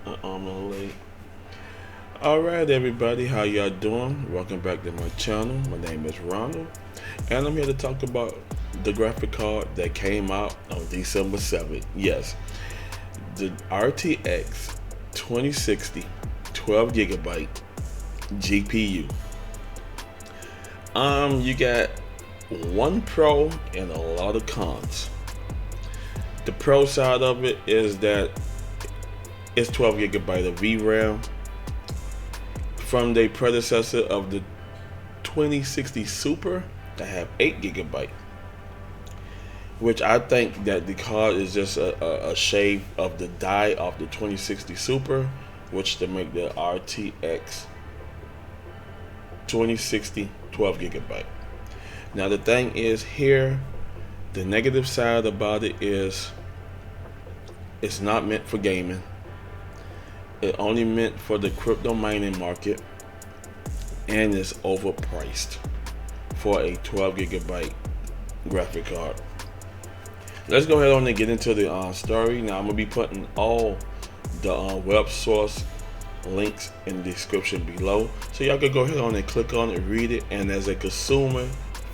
I'm late. All right, everybody, how y'all doing? Welcome back to my channel. My name is Ronald, and I'm here to talk about the graphic card that came out on December 7th. Yes, the RTX 2060 12 GB GPU. You got one pro and a lot of cons. The pro side of it is that it's 12 GB of VRAM from the predecessor of the 2060 Super that have 8 GB, which I think that the card is just a shade of the die of the 2060 Super, which to make the RTX 2060 12 GB. Now the thing is here, the negative side about it is it's not meant for gaming. It only meant for the crypto mining market, and it's overpriced for a 12 GB graphic card. Let's go ahead on and get into the story. Now I'm gonna be putting all the web source links in the description below, so y'all can go ahead on and click on it, read it, and as a consumer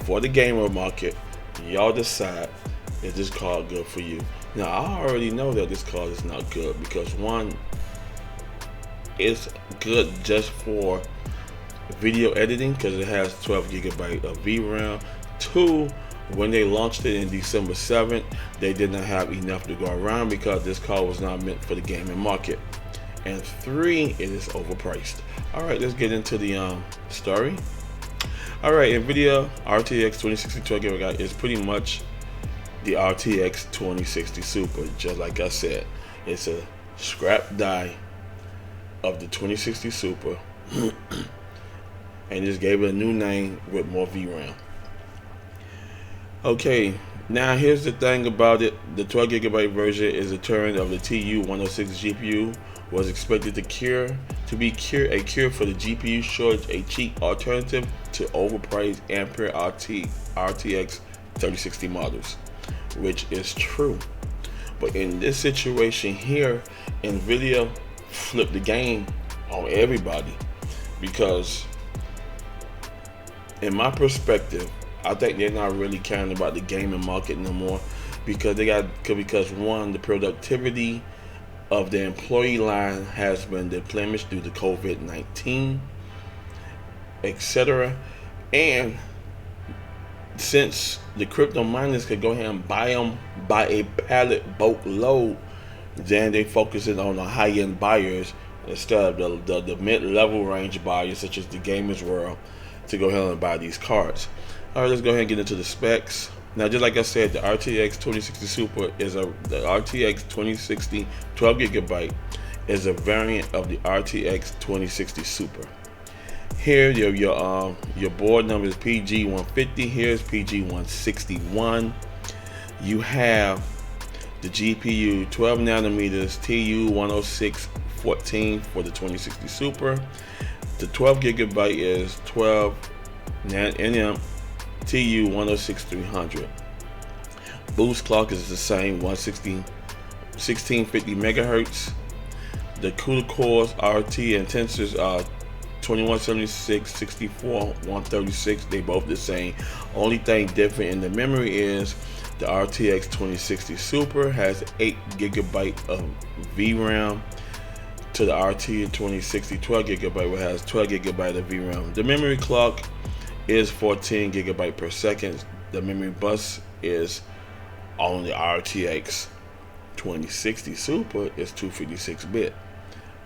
for the gamer market, y'all decide, is this card good for you? Now I already know that this card is not good because one, it's good just for video editing because it has 12 GB of VRAM. Two, when they launched it in December 7th, they did not have enough to go around because this card was not meant for the gaming market. And three, it is overpriced. Alright, let's get into the story. Alright, NVIDIA RTX 2060 12 GB is pretty much the RTX 2060 Super. Just like I said, it's a scrap die of the 2060 Super and just gave it a new name with more VRAM. Okay, now here's the thing about it. The 12 GB version is a turn of the TU-106 GPU was expected to be a cure for the GPU shortage, a cheap alternative to overpriced Ampere RTX 3060 models, which is true. But in this situation here, NVIDIA flipped the game on everybody because in my perspective, I think they're not really caring about the gaming market no more because because one, the productivity of the employee line has been diminished due to COVID-19, etc. And since the crypto miners could go ahead and buy them by a pallet boatload, then they focusing on the high-end buyers instead of the mid-level range buyers such as the gamers world to go ahead and buy these cards. Alright, let's go ahead and get into the specs. Now, just like I said, the RTX 2060 Super the RTX 2060 12 GB is a variant of the RTX 2060 Super. Here, your board number is PG150. Here's PG161. You have the GPU 12 nanometers TU-106 14 for the 2060 Super. The 12 GB is 12 nm TU-106 300. Boost clock is the same, 1650 megahertz. The CUDA cores, RT and tensors are 2176, 64, 136. They both the same. Only thing different in the memory is the RTX 2060 Super has 8 GB of VRAM to the RT 2060 12 GB, which has 12 GB of VRAM. The memory clock is 14 GB per second. The memory bus is on the RTX 2060 Super is 256-bit.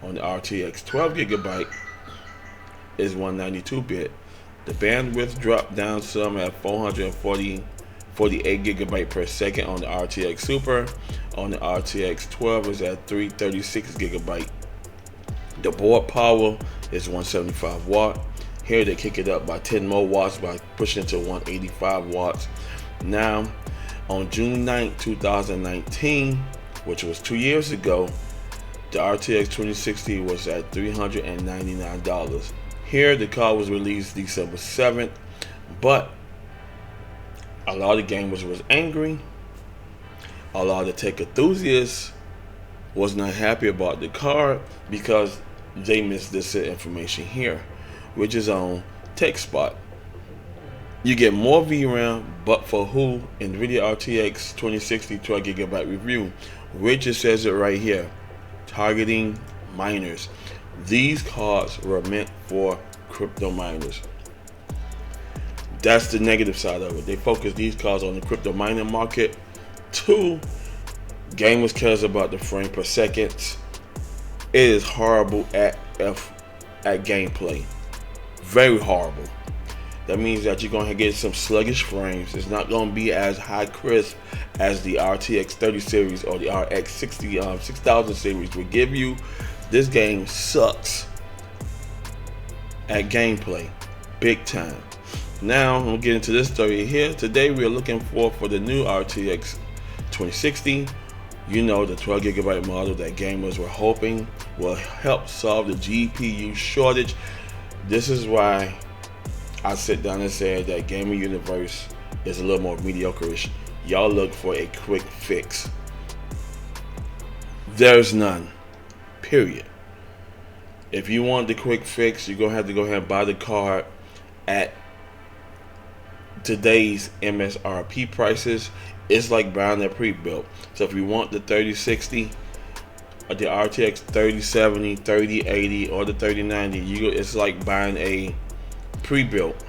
On the RTX 12 GB is 192-bit. The bandwidth dropped down some at 48 GB per second on the RTX Super. On the RTX 12 is at 336 GB. The board power is 175 watt. Here they kick it up by 10 more watts by pushing to 185 watts. Now, on June 9, 2019, which was 2 years ago, the RTX 2060 was at $399. Here, the card was released December 7th, but a lot of gamers was angry. A lot of tech enthusiasts was not happy about the card because they missed this information here, which is on TechSpot. You get more VRAM, but for who? NVIDIA RTX 2060 12GB review, which it says it right here, targeting miners. These cards were meant for crypto miners. That's the negative side of it. They focus these cards on the crypto mining market. 2, gamers cares about the frame per second. It is horrible at gameplay. Very horrible. That means that you're going to get some sluggish frames. It's not going to be as high crisp as the RTX 30 series or the RX 6000 series will give you. This game sucks at gameplay, big time. Now I'm gonna get into this story here. Today we are looking for the new RTX 2060. You know, the 12GB model that gamers were hoping will help solve the GPU shortage. This is why I sit down and say that gaming universe is a little more mediocre-ish. Y'all look for a quick fix. There's none. Period. If you want the quick fix, you're gonna have to go ahead and buy the card at today's MSRP prices. It's like buying a pre-built. So if you want the 3060, the RTX 3070, 3080, or the 3090, it's like buying a pre-built.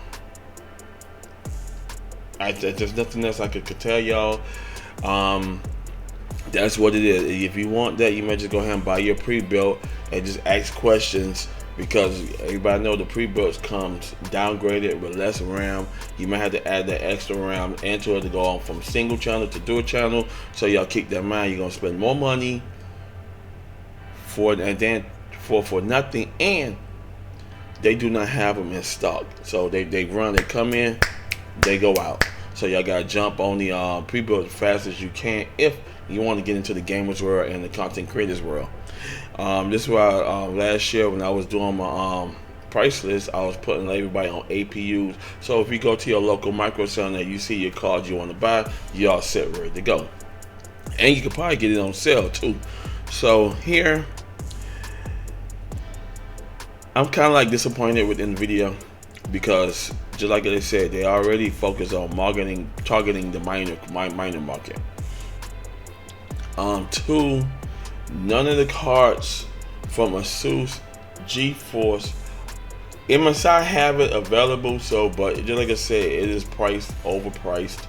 There's nothing else I could tell y'all. That's what it is. If you want that, you might just go ahead and buy your pre-built and just ask questions, because everybody know the pre-builts comes downgraded with less RAM. You might have to add that extra RAM into it to go on from single channel to dual channel. So y'all keep that in mind. You're gonna spend more money for nothing, and they do not have them in stock. So they come in, they go out. So y'all gotta jump on the pre-built as fast as you can if you want to get into the gamers world and the content creators world. This is why last year when I was doing my price list, I was putting everybody on APUs. So if you go to your local micro center, you see your cards you want to buy, you all set, ready to go. And you can probably get it on sale too. So here, I'm kind of like disappointed with NVIDIA, because just like they said, they already focused on targeting the miner market. 2, none of the cards from Asus, GeForce, MSI have it available. So, but just like I said, it is overpriced.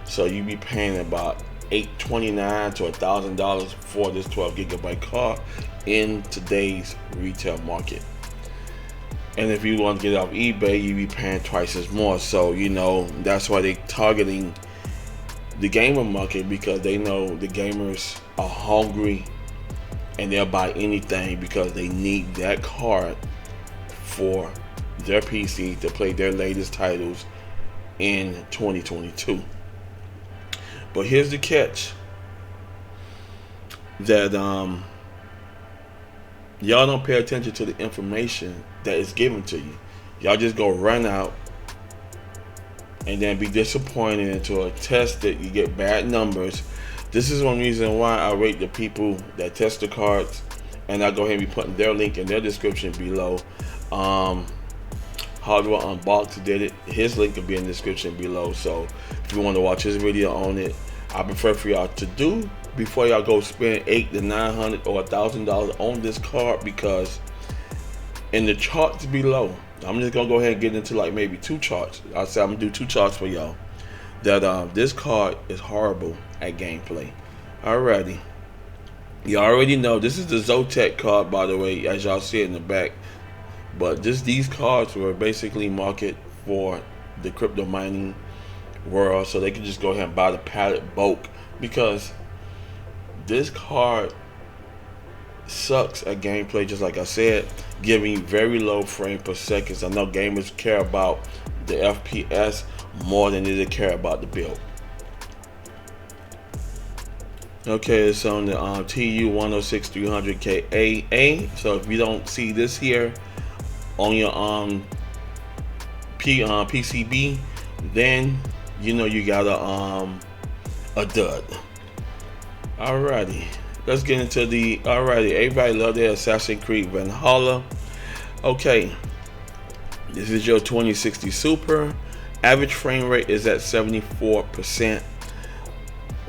So you be paying about $829 to $1,000 for this 12GB card in today's retail market. And if you want to get it off eBay, you be paying twice as more. So you know that's why they targeting the gamer market, because they know the gamers are hungry and they'll buy anything because they need that card for their PC to play their latest titles in 2022. But here's the catch, that y'all don't pay attention to the information that is given to you. Y'all just go run out and then be disappointed into a test that you get bad numbers. This is one reason why I rate the people that test the cards, and I go ahead and be putting their link in their description below. Hardware Unboxed did it. His link will be in the description below. So if you want to watch his video on it, I prefer for y'all to do before y'all go spend $800 to $900 or $1,000 on this card, because in the charts below, I'm just gonna go ahead and get into like maybe 2 charts. I said I'm gonna do 2 charts for y'all. That this card is horrible at gameplay. Alrighty, you already know this is the Zotac card, by the way, as y'all see it in the back. But these cards were basically marketed for the crypto mining world, so they can just go ahead and buy the pallet bulk, because this card sucks at gameplay, just like I said, giving very low frame per seconds. I know gamers care about the FPS more than they care about the build. Okay, it's on the TU 106-300K So if you don't see this here on your PCB, then you know you got a dud. Alrighty, let's get into the, alrighty, everybody love their Assassin's Creed Valhalla. Okay, this is your 2060 Super. Average frame rate is at 74%.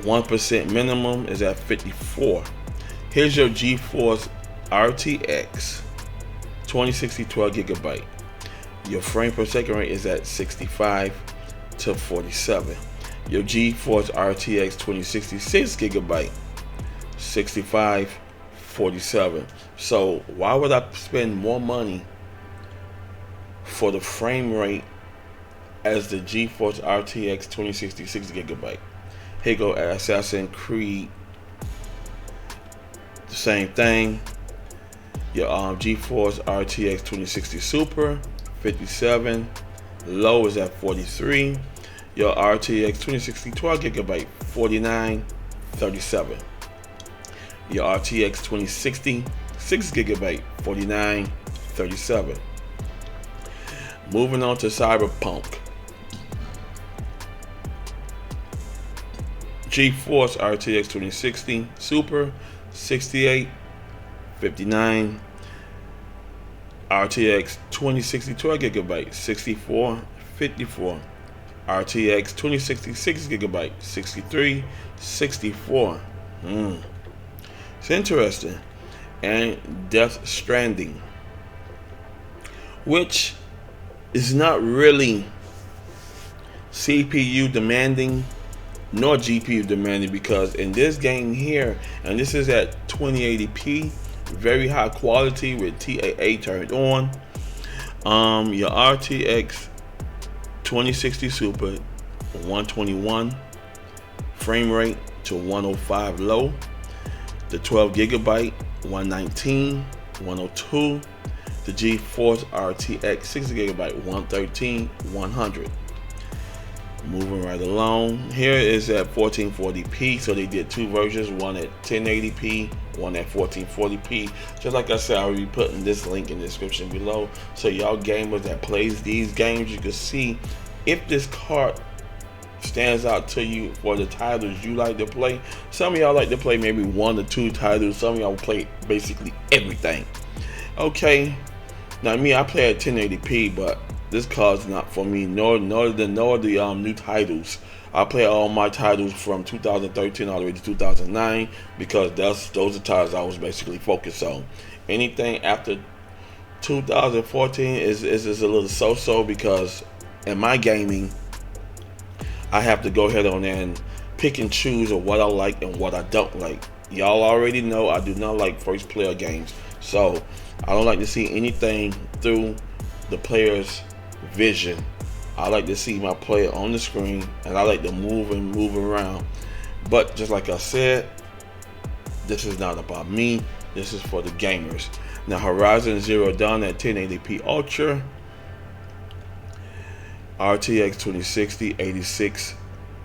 1% minimum is at 54. Here's your GeForce RTX 2060 12GB. Your frame per second rate is at 65 to 47. Your GeForce RTX 2060 6GB, 65, 47. So why would I spend more money for the frame rate as the GeForce RTX 2060 6GB? Here go Assassin's Creed, the same thing. Your GeForce RTX 2060 Super, 57. Low is at 43. Your RTX 2060 12GB, 49, 37. Your RTX 2060 6GB, 49, 37. Moving on to Cyberpunk. GeForce RTX 2060 Super, 68, 59. RTX 2060 12GB, 64, 54. RTX 2060 6GB, 63, 64. It's interesting. And Death Stranding, which is not really CPU demanding nor GPU demanding, because in this game here, and this is at 2080p, very high quality with TAA turned on. Your RTX 2060 Super, 121 frame rate to 105 low. The 12GB, 119, 102. The GeForce RTX 6GB, 113, 100. Moving right along, here is at 1440p. So they did two versions, one at 1080p, one at 1440p. Just like I said, I will be putting this link in the description below, so y'all gamers that plays these games, you can see if this card stands out to you for the titles you like to play. Some of y'all like to play maybe 1 or 2 titles. Some of y'all play basically everything. Okay, now me, I play at 1080p, but this card's not for me, nor the new titles. I play all my titles from 2013 all the way to 2009, because those are titles I was basically focused on. Anything after 2014 is a little so-so, because in my gaming, I have to go ahead on and pick and choose of what I like and what I don't like. Y'all already know I do not like first player games, so I don't like to see anything through the player's vision. I like to see my player on the screen, and I like to move around. But just like I said, this is not about me, this is for the gamers. Now, Horizon Zero Dawn at 1080p Ultra, RTX 2060 86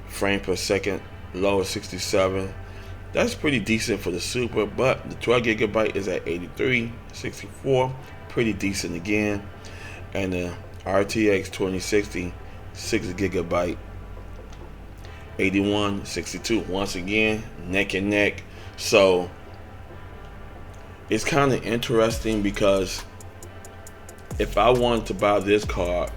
frame per second, low 67. That's pretty decent for the Super, but the 12GB is at 83, 64, pretty decent again. And the RTX 2060 6GB, 81, 62. Once again, neck and neck. So it's kind of interesting, because if I wanted to buy this card,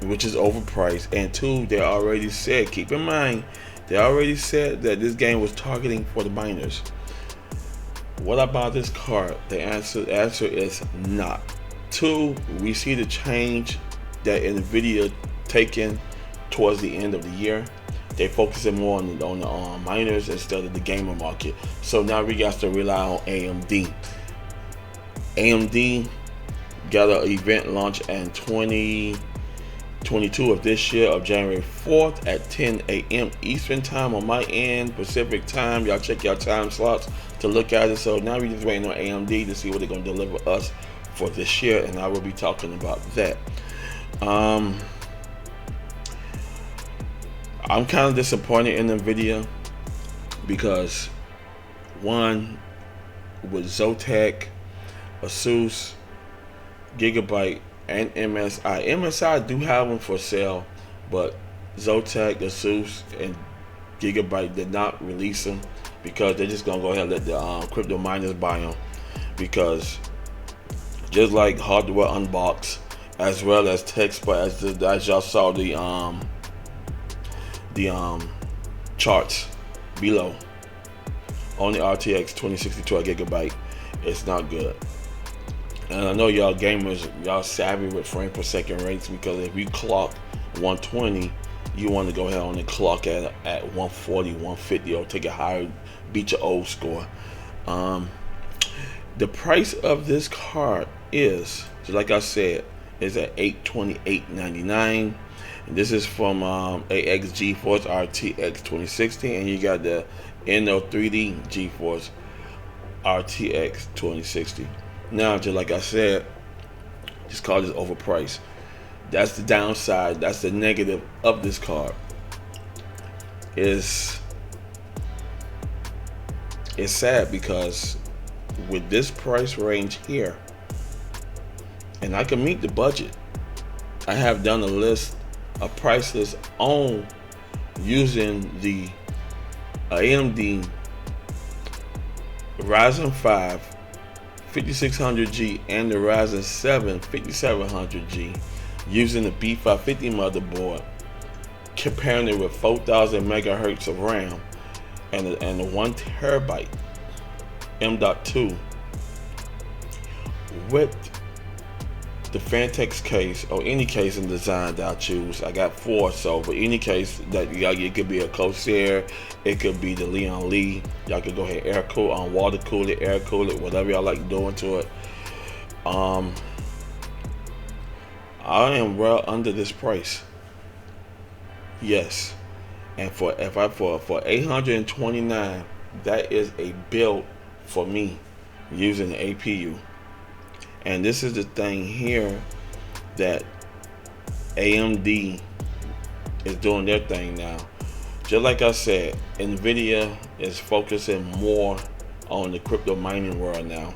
which is overpriced, and two, they already said, keep in mind, they already said that this game was targeting for the minors. What about this card? The answer is not. Two, we see the change that NVIDIA taking towards the end of the year. They focusing more on the minors instead of the gamer market. So now we got to rely on AMD. AMD got an event launch in 2022 of this year, of January 4th at 10 a.m. Eastern time on my end, Pacific time. Y'all check your time slots to look at it. So now we're just waiting on AMD to see what they're going to deliver us for this year, and I will be talking about that. I'm kind of disappointed in NVIDIA, because one, with Zotac, Asus, Gigabyte, and MSI. MSI do have them for sale, but Zotac, Asus, and Gigabyte did not release them. because they're just gonna go ahead and let the crypto miners buy them, because just like Hardware Unbox, as well as TechSpot, as y'all saw the charts below on the RTX 2060 12GB, it's not good. And I know y'all gamers, y'all savvy with frame per second rates, because if you clock 120, you want to go ahead and clock at 140, 150, or take it higher, beat your old score. The price of this card is, so like I said, is at $828.99. And this is from AX GeForce RTX 2060, and you got the Nano3D GeForce RTX 2060. Now, just like I said, this card is overpriced. That's the downside. That's the negative of this card. It's sad, because with this price range here, and I can meet the budget. I have done a price list on using the AMD Ryzen 5 5600G and the Ryzen 7 5700G, using the B550 motherboard, comparing it with 4000 megahertz of RAM and the 1 terabyte M.2 with the Fantex case, or any case in design that I choose. I got 4, so for any case that y'all get, it could be a Corsair, it could be the Leon Lee. Y'all could go ahead air cool, water cool it, air cool it, whatever y'all like doing to it. I am well under this price. Yes, and for $829, that is a build for me using the APU. And this is the thing here that AMD is doing their thing now. Just like I said, NVIDIA is focusing more on the crypto mining world now.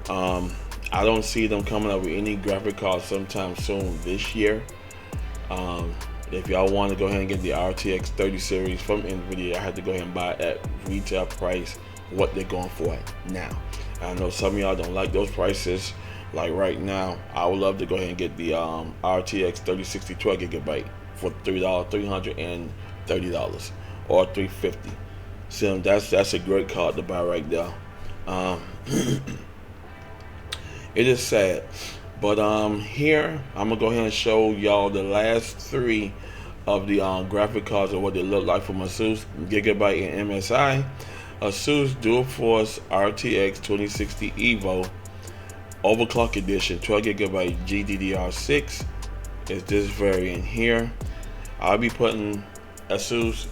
I don't see them coming up with any graphic cards sometime soon this year. If y'all want to go ahead and get the RTX 30 series from NVIDIA, I have to go ahead and buy it at retail price, what they're going for now. I know some of y'all don't like those prices. Like right now, I would love to go ahead and get the RTX 3060 12GB for $330 or $350. So that's a great card to buy right there. It is sad, but here I'm gonna go ahead and show y'all the last 3 of the graphic cards and what they look like from Asus, Gigabyte, and MSI. Asus Dual Force RTX 2060 Evo Overclock Edition 12GB GDDR6 is this variant here. I'll be putting Asus,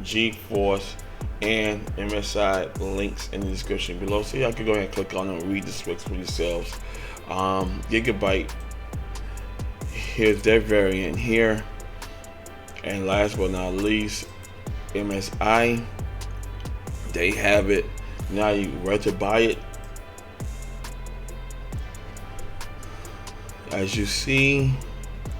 GeForce, and MSI links in the description below, so y'all can go ahead and click on them and read the specs for yourselves. Gigabyte, here's their variant here. And last but not least, MSI, they have it. Now you ready to buy it. As you see,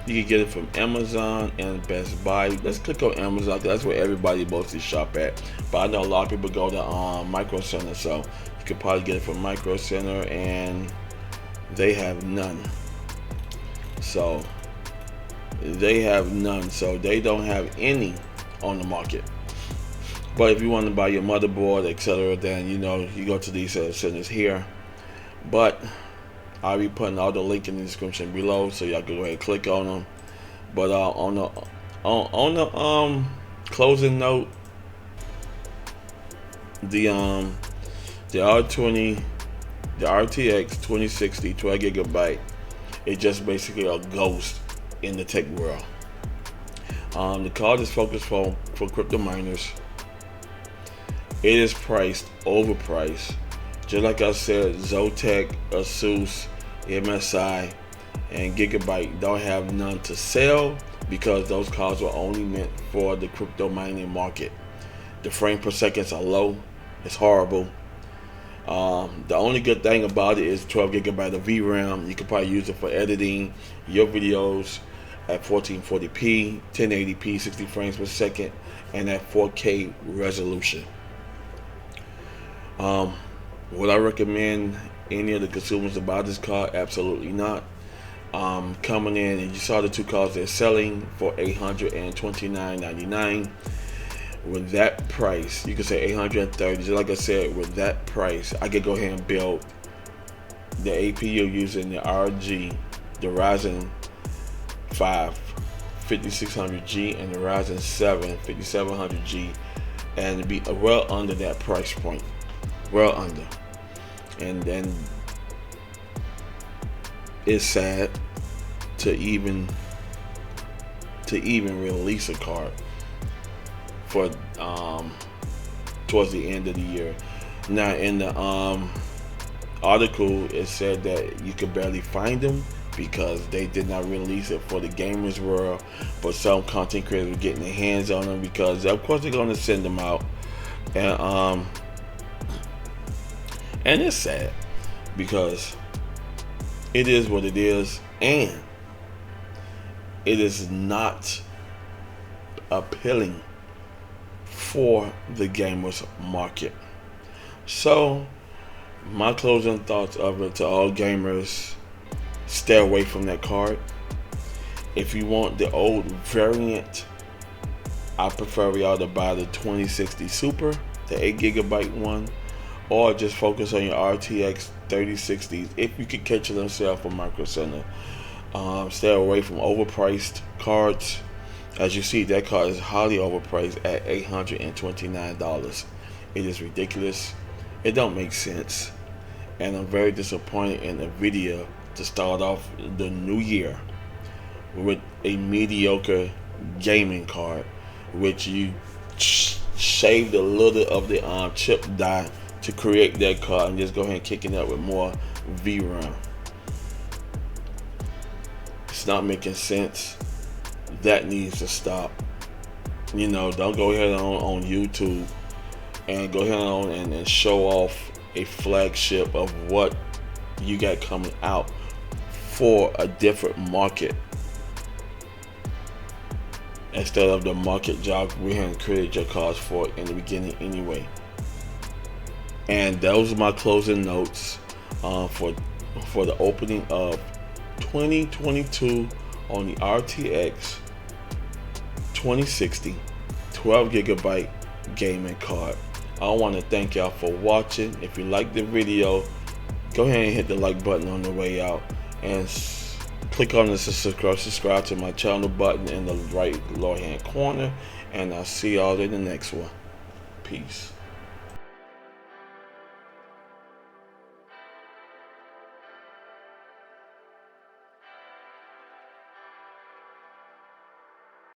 you can get it from Amazon and Best Buy. Let's click on Amazon, that's where everybody mostly shop at. But I know a lot of people go to Micro Center, so you could probably get it from Micro Center, and they have none. So they don't have any on the market. But if you want to buy your motherboard, etc., then you go to these centers here. But I'll be putting all the link in the description below, so y'all can go ahead and click on them. But on the closing note, the R20, the RTX 2060 12GB, it's just basically a ghost in the tech world. The card is focused for crypto miners. It is priced overpriced. Just like I said, Zotac, Asus, MSI, and Gigabyte don't have none to sell, because those cards were only meant for the crypto mining market. The frame per seconds are low. It's horrible. The only good thing about it is 12GB of VRAM. You can probably use it for editing your videos at 1440p, 1080p, 60 frames per second, and at 4K resolution. Would I recommend any of the consumers to buy this card? Absolutely not. Coming in, and you saw the two cards they're selling for $829.99. With that price, you could say $830. Just like I said, with that price, I could go ahead and build the APU using the RG, the Ryzen 5 5600G and the Ryzen 7 5700G, and be well under that price point, well under. And then it's sad to even release a card for towards the end of the year. Now in the article, it said that you could barely find them because they did not release it for the gamers world, but some content creators are getting their hands on them because of course they're going to send them out. And it's sad because it is what it is, and it is not appealing for the gamers market. So my closing thoughts of it to all gamers: stay away from that card. If you want the old variant, I prefer y'all to buy the 2060 Super, the 8GB one, or just focus on your RTX 3060s if you could catch it on sale from Micro Center. Stay away from overpriced cards. As you see, that card is highly overpriced at $829. It is ridiculous. It don't make sense, and I'm very disappointed in NVIDIA to start off the new year with a mediocre gaming card, which you shaved a little of the chip die to create that card and just go ahead and kick it up with more VRAM. It's not making sense. That needs to stop. Don't go ahead on YouTube and go ahead on and show off a flagship of what you got coming out for a different market instead of the market job we hadn't created your cards for in the beginning anyway. And those are my closing notes for the opening of 2022 on the RTX 2060 12GB gaming card. I want to thank y'all for watching. If you like the video, go ahead and hit the like button on the way out, and click on the subscribe to my channel button in the right lower hand corner, and I'll see y'all in the next one. Peace.